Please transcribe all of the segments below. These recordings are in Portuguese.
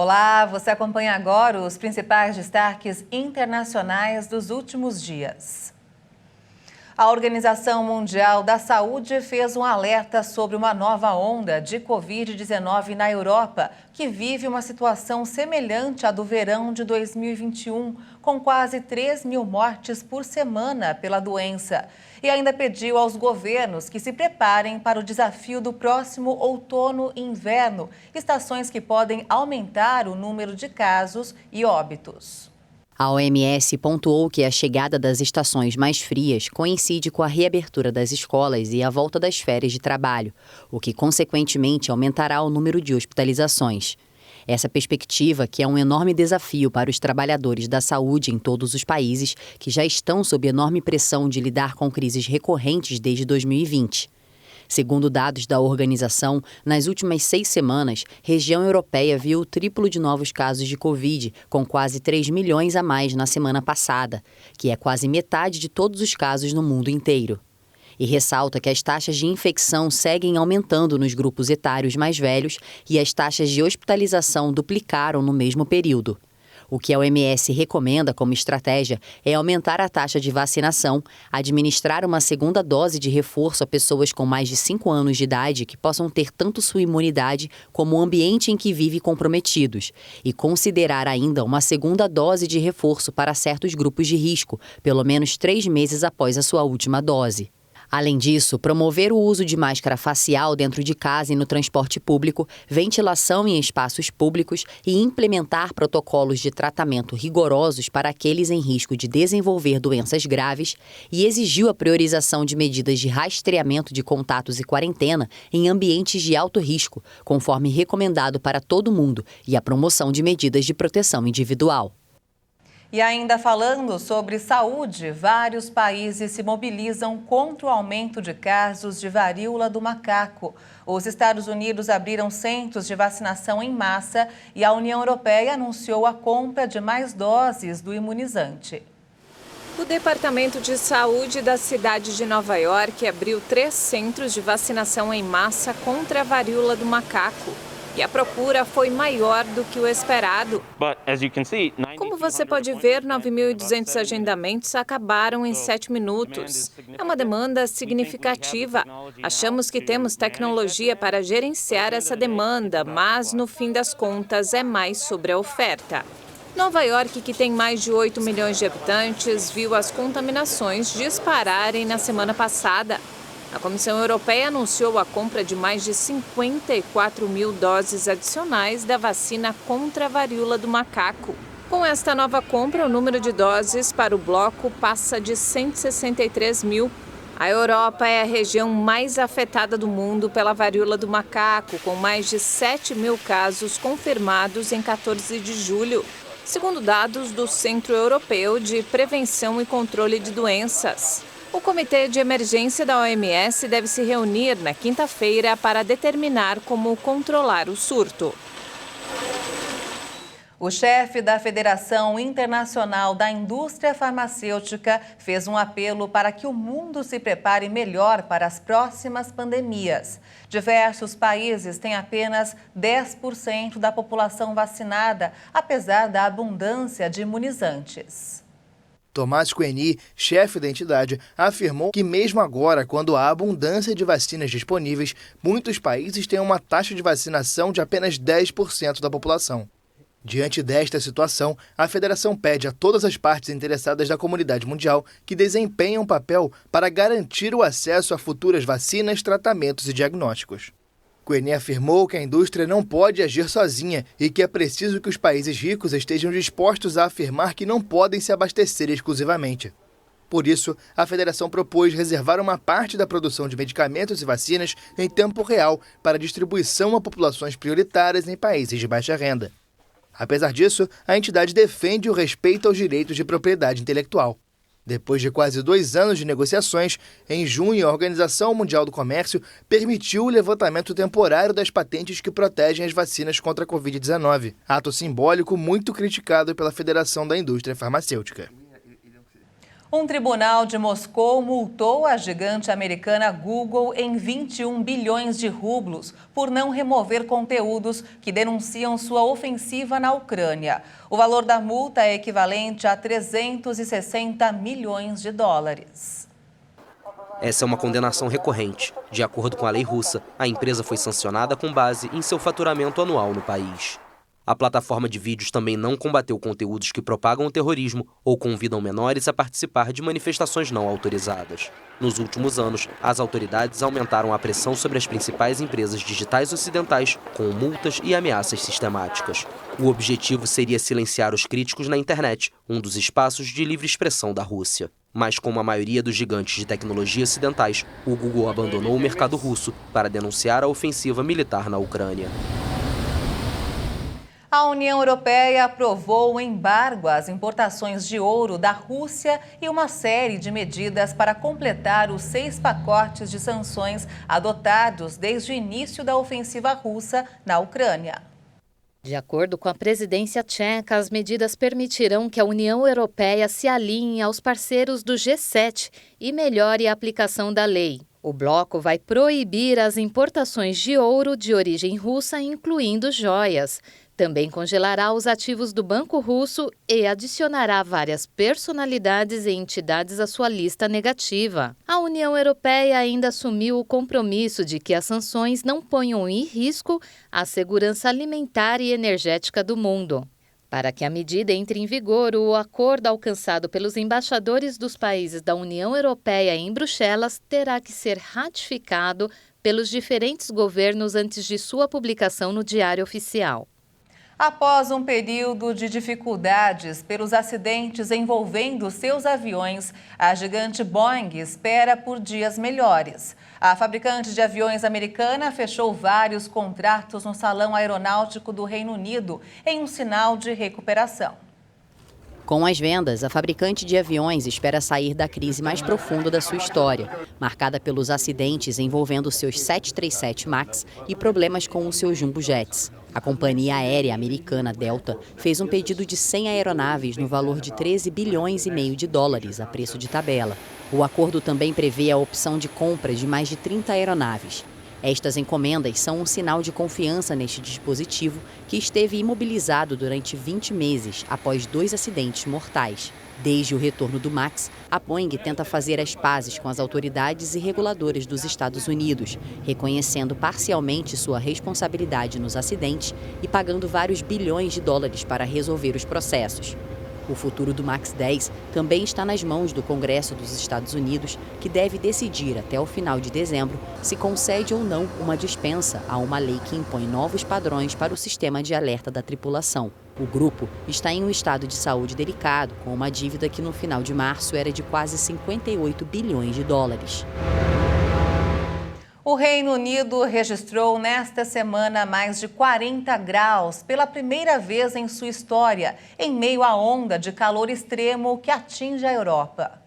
Olá, você acompanha agora os principais destaques internacionais dos últimos dias. A Organização Mundial da Saúde fez um alerta sobre uma nova onda de Covid-19 na Europa, que vive uma situação semelhante à do verão de 2021, com quase 3 mil mortes por semana pela doença. E ainda pediu aos governos que se preparem para o desafio do próximo outono e inverno, estações que podem aumentar o número de casos e óbitos. A OMS pontuou que a chegada das estações mais frias coincide com a reabertura das escolas e a volta das férias de trabalho, o que, consequentemente, aumentará o número de hospitalizações. Essa perspectiva, que é um enorme desafio para os trabalhadores da saúde em todos os países, que já estão sob enorme pressão de lidar com crises recorrentes desde 2020. Segundo dados da organização, nas últimas 6 semanas, a região europeia viu o triplo de novos casos de Covid, com quase 3 milhões a mais na semana passada, que é quase metade de todos os casos no mundo inteiro. E ressalta que as taxas de infecção seguem aumentando nos grupos etários mais velhos e as taxas de hospitalização duplicaram no mesmo período. O que a OMS recomenda como estratégia é aumentar a taxa de vacinação, administrar uma segunda dose de reforço a pessoas com mais de 5 anos de idade que possam ter tanto sua imunidade como o ambiente em que vive comprometidos, e considerar ainda uma segunda dose de reforço para certos grupos de risco, pelo menos 3 meses após a sua última dose. Além disso, promover o uso de máscara facial dentro de casa e no transporte público, ventilação em espaços públicos e implementar protocolos de tratamento rigorosos para aqueles em risco de desenvolver doenças graves, e exigiu a priorização de medidas de rastreamento de contatos e quarentena em ambientes de alto risco, conforme recomendado para todo mundo, e a promoção de medidas de proteção individual. E ainda falando sobre saúde, vários países se mobilizam contra o aumento de casos de varíola do macaco. Os Estados Unidos abriram centros de vacinação em massa e a União Europeia anunciou a compra de mais doses do imunizante. O Departamento de Saúde da cidade de Nova York abriu 3 centros de vacinação em massa contra a varíola do macaco. E a procura foi maior do que o esperado. Como você pode ver, 9.200 agendamentos acabaram em 7 minutos. É uma demanda significativa. Achamos que temos tecnologia para gerenciar essa demanda, mas, no fim das contas, é mais sobre a oferta. Nova York, que tem mais de 8 milhões de habitantes, viu as contaminações dispararem na semana passada. A Comissão Europeia anunciou a compra de mais de 54 mil doses adicionais da vacina contra a varíola do macaco. Com esta nova compra, o número de doses para o bloco passa de 163 mil. A Europa é a região mais afetada do mundo pela varíola do macaco, com mais de 7 mil casos confirmados em 14 de julho, segundo dados do Centro Europeu de Prevenção e Controle de Doenças. O Comitê de Emergência da OMS deve se reunir na quinta-feira para determinar como controlar o surto. O chefe da Federação Internacional da Indústria Farmacêutica fez um apelo para que o mundo se prepare melhor para as próximas pandemias. Diversos países têm apenas 10% da população vacinada, apesar da abundância de imunizantes. Tomás Coeni, chefe da entidade, afirmou que mesmo agora, quando há abundância de vacinas disponíveis, muitos países têm uma taxa de vacinação de apenas 10% da população. Diante desta situação, a federação pede a todas as partes interessadas da comunidade mundial que desempenhem um papel para garantir o acesso a futuras vacinas, tratamentos e diagnósticos. Coeni afirmou que a indústria não pode agir sozinha e que é preciso que os países ricos estejam dispostos a afirmar que não podem se abastecer exclusivamente. Por isso, a federação propôs reservar uma parte da produção de medicamentos e vacinas em tempo real para distribuição a populações prioritárias em países de baixa renda. Apesar disso, a entidade defende o respeito aos direitos de propriedade intelectual. Depois de quase 2 anos de negociações, em junho, a Organização Mundial do Comércio permitiu o levantamento temporário das patentes que protegem as vacinas contra a Covid-19, ato simbólico muito criticado pela Federação da Indústria Farmacêutica. Um tribunal de Moscou multou a gigante americana Google em 21 bilhões de rublos por não remover conteúdos que denunciam sua ofensiva na Ucrânia. O valor da multa é equivalente a 360 milhões de dólares. Essa é uma condenação recorrente. De acordo com a lei russa, a empresa foi sancionada com base em seu faturamento anual no país. A plataforma de vídeos também não combateu conteúdos que propagam o terrorismo ou convidam menores a participar de manifestações não autorizadas. Nos últimos anos, as autoridades aumentaram a pressão sobre as principais empresas digitais ocidentais com multas e ameaças sistemáticas. O objetivo seria silenciar os críticos na internet, um dos espaços de livre expressão da Rússia. Mas como a maioria dos gigantes de tecnologia ocidentais, o Google abandonou o mercado russo para denunciar a ofensiva militar na Ucrânia. A União Europeia aprovou o embargo às importações de ouro da Rússia e uma série de medidas para completar os 6 pacotes de sanções adotados desde o início da ofensiva russa na Ucrânia. De acordo com a presidência tcheca, as medidas permitirão que a União Europeia se alinhe aos parceiros do G7 e melhore a aplicação da lei. O bloco vai proibir as importações de ouro de origem russa, incluindo joias. Também congelará os ativos do Banco Russo e adicionará várias personalidades e entidades à sua lista negativa. A União Europeia ainda assumiu o compromisso de que as sanções não ponham em risco a segurança alimentar e energética do mundo. Para que a medida entre em vigor, o acordo alcançado pelos embaixadores dos países da União Europeia em Bruxelas terá que ser ratificado pelos diferentes governos antes de sua publicação no Diário Oficial. Após um período de dificuldades pelos acidentes envolvendo seus aviões, a gigante Boeing espera por dias melhores. A fabricante de aviões americana fechou vários contratos no Salão Aeronáutico do Reino Unido em um sinal de recuperação. Com as vendas, a fabricante de aviões espera sair da crise mais profunda da sua história, marcada pelos acidentes envolvendo seus 737 MAX e problemas com os seus jumbo jets. A companhia aérea americana Delta fez um pedido de 100 aeronaves no valor de 13 bilhões e meio de dólares a preço de tabela. O acordo também prevê a opção de compra de mais de 30 aeronaves. Estas encomendas são um sinal de confiança neste dispositivo que esteve imobilizado durante 20 meses após 2 acidentes mortais. Desde o retorno do MAX, a Boeing tenta fazer as pazes com as autoridades e reguladoras dos Estados Unidos, reconhecendo parcialmente sua responsabilidade nos acidentes e pagando vários bilhões de dólares para resolver os processos. O futuro do MAX 10 também está nas mãos do Congresso dos Estados Unidos, que deve decidir até o final de dezembro se concede ou não uma dispensa a uma lei que impõe novos padrões para o sistema de alerta da tripulação. O grupo está em um estado de saúde delicado, com uma dívida que no final de março era de quase 58 bilhões de dólares. O Reino Unido registrou nesta semana mais de 40 graus pela primeira vez em sua história, em meio à onda de calor extremo que atinge a Europa.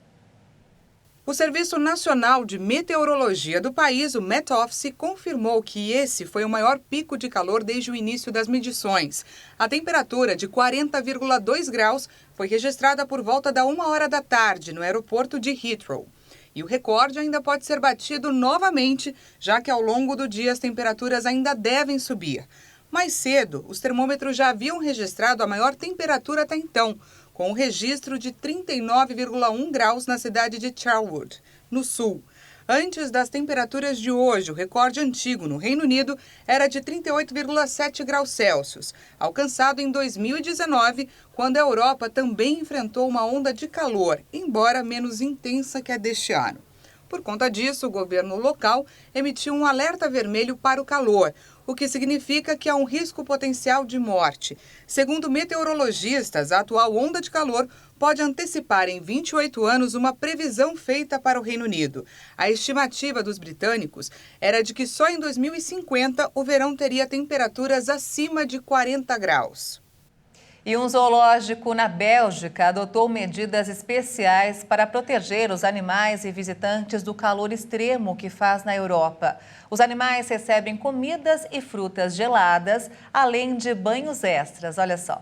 O Serviço Nacional de Meteorologia do país, o Met Office, confirmou que esse foi o maior pico de calor desde o início das medições. A temperatura de 40,2 graus foi registrada por volta da 1h da tarde no aeroporto de Heathrow. E o recorde ainda pode ser batido novamente, já que ao longo do dia as temperaturas ainda devem subir. Mais cedo, os termômetros já haviam registrado a maior temperatura até então, com o registro de 39,1 graus na cidade de Charlwood, no sul. Antes das temperaturas de hoje, o recorde antigo no Reino Unido era de 38,7 graus Celsius, alcançado em 2019, quando a Europa também enfrentou uma onda de calor, embora menos intensa que a deste ano. Por conta disso, o governo local emitiu um alerta vermelho para o calor, o que significa que há um risco potencial de morte. Segundo meteorologistas, a atual onda de calor pode antecipar em 28 anos uma previsão feita para o Reino Unido. A estimativa dos britânicos era de que só em 2050 o verão teria temperaturas acima de 40 graus. E um zoológico na Bélgica adotou medidas especiais para proteger os animais e visitantes do calor extremo que faz na Europa. Os animais recebem comidas e frutas geladas, além de banhos extras. Olha só.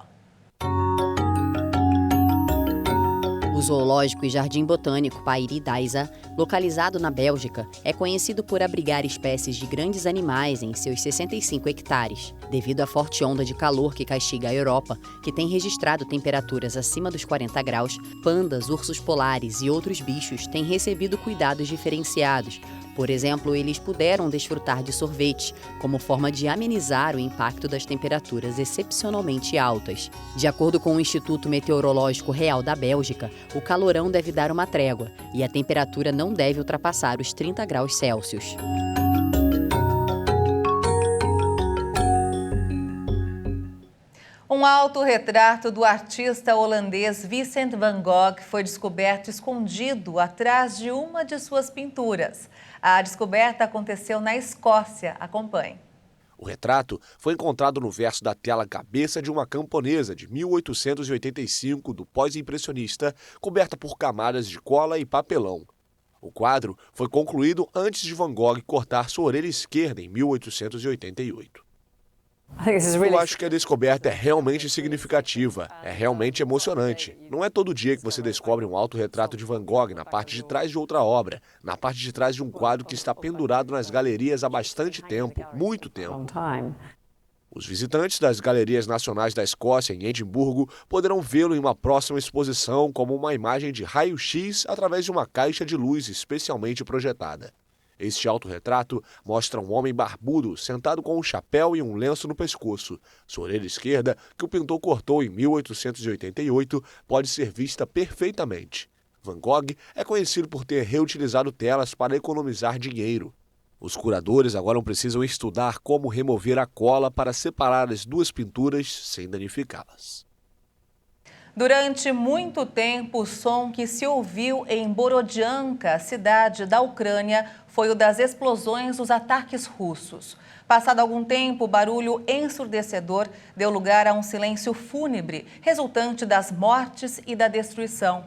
O zoológico e jardim botânico Pairie d'Aisa, localizado na Bélgica, é conhecido por abrigar espécies de grandes animais em seus 65 hectares. Devido à forte onda de calor que castiga a Europa, que tem registrado temperaturas acima dos 40 graus, pandas, ursos polares e outros bichos têm recebido cuidados diferenciados. Por exemplo, eles puderam desfrutar de sorvetes, como forma de amenizar o impacto das temperaturas excepcionalmente altas. De acordo com o Instituto Meteorológico Real da Bélgica, o calorão deve dar uma trégua e a temperatura não deve ultrapassar os 30 graus Celsius. Um autorretrato do artista holandês Vincent van Gogh foi descoberto escondido atrás de uma de suas pinturas. A descoberta aconteceu na Escócia. Acompanhe. O retrato foi encontrado no verso da tela Cabeça de uma Camponesa, de 1885, do pós-impressionista, coberta por camadas de cola e papelão. O quadro foi concluído antes de Van Gogh cortar sua orelha esquerda em 1888. Eu acho que a descoberta é realmente significativa, é realmente emocionante. Não é todo dia que você descobre um autorretrato de Van Gogh na parte de trás de outra obra, na parte de trás de um quadro que está pendurado nas galerias há bastante tempo, muito tempo. Os visitantes das galerias nacionais da Escócia, em Edimburgo, poderão vê-lo em uma próxima exposição como uma imagem de raio-x através de uma caixa de luz especialmente projetada. Este autorretrato mostra um homem barbudo sentado com um chapéu e um lenço no pescoço. Sua orelha esquerda, que o pintor cortou em 1888, pode ser vista perfeitamente. Van Gogh é conhecido por ter reutilizado telas para economizar dinheiro. Os curadores agora precisam estudar como remover a cola para separar as duas pinturas sem danificá-las. Durante muito tempo, o som que se ouviu em Borodianka, cidade da Ucrânia, foi o das explosões dos ataques russos. Passado algum tempo, o barulho ensurdecedor deu lugar a um silêncio fúnebre, resultante das mortes e da destruição.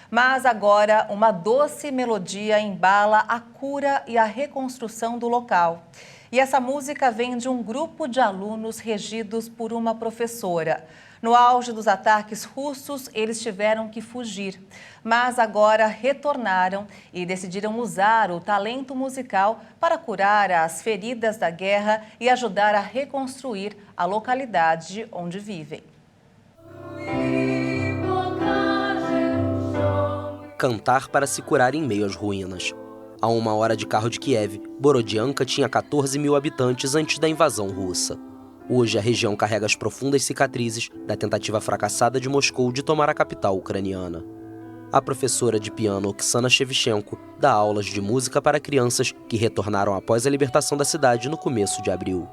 Mas agora, uma doce melodia embala a cura e a reconstrução do local. E essa música vem de um grupo de alunos regidos por uma professora. No auge dos ataques russos, eles tiveram que fugir, mas agora retornaram e decidiram usar o talento musical para curar as feridas da guerra e ajudar a reconstruir a localidade onde vivem. Cantar para se curar em meio às ruínas. A 1 hora de carro de Kiev, Borodianka tinha 14 mil habitantes antes da invasão russa. Hoje, a região carrega as profundas cicatrizes da tentativa fracassada de Moscou de tomar a capital ucraniana. A professora de piano Oksana Shevchenko dá aulas de música para crianças que retornaram após a libertação da cidade no começo de abril.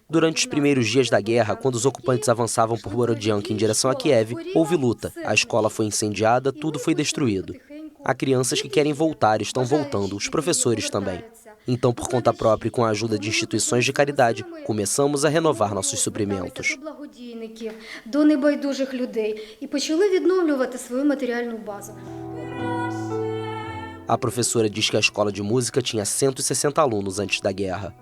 Durante os primeiros dias da guerra, quando os ocupantes avançavam por Borodianka em direção a Kiev, houve luta. A escola foi incendiada, tudo foi destruído. Há crianças que querem voltar, estão voltando, os professores também. Então, por conta própria e com a ajuda de instituições de caridade, começamos a renovar nossos suprimentos. A professora diz que a escola de música tinha 160 alunos antes da guerra.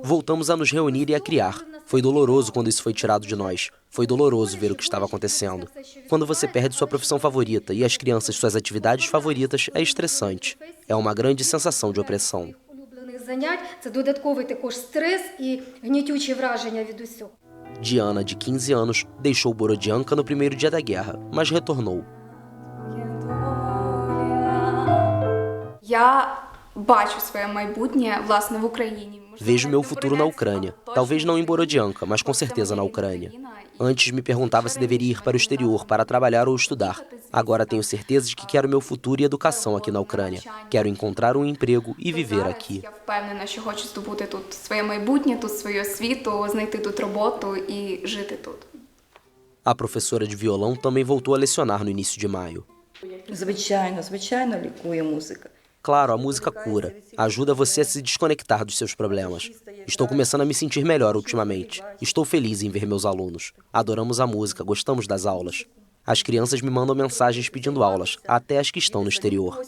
Voltamos a nos reunir e a criar. Foi doloroso quando isso foi tirado de nós. Foi doloroso ver o que estava acontecendo. Quando você perde sua profissão favorita e as crianças suas atividades favoritas, é estressante. É uma grande sensação de opressão. Diana, de 15 anos, deixou Borodianka no primeiro dia da guerra, mas retornou. Vejo meu futuro na Ucrânia. Talvez não em Borodianka, mas com certeza na Ucrânia. Antes me perguntava se deveria ir para o exterior para trabalhar ou estudar. Agora tenho certeza de que quero meu futuro e educação aqui na Ucrânia. Quero encontrar um emprego e viver aqui. A professora de violão também voltou a lecionar no início de maio. Claro, a música cura. Ajuda você a se desconectar dos seus problemas. Estou começando a me sentir melhor ultimamente. Estou feliz em ver meus alunos. Adoramos a música, gostamos das aulas. As crianças me mandam mensagens pedindo aulas, até as que estão no exterior.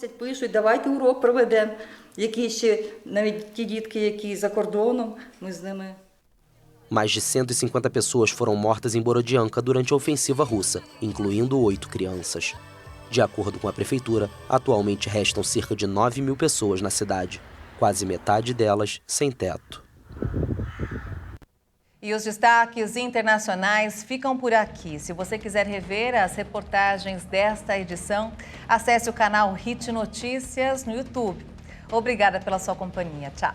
Mais de 150 pessoas foram mortas em Borodianka durante a ofensiva russa, incluindo 8 crianças. De acordo com a prefeitura, atualmente restam cerca de 9.000 pessoas na cidade, quase metade delas sem teto. E os destaques internacionais ficam por aqui. Se você quiser rever as reportagens desta edição, acesse o canal HIT Notícias no YouTube. Obrigada pela sua companhia. Tchau.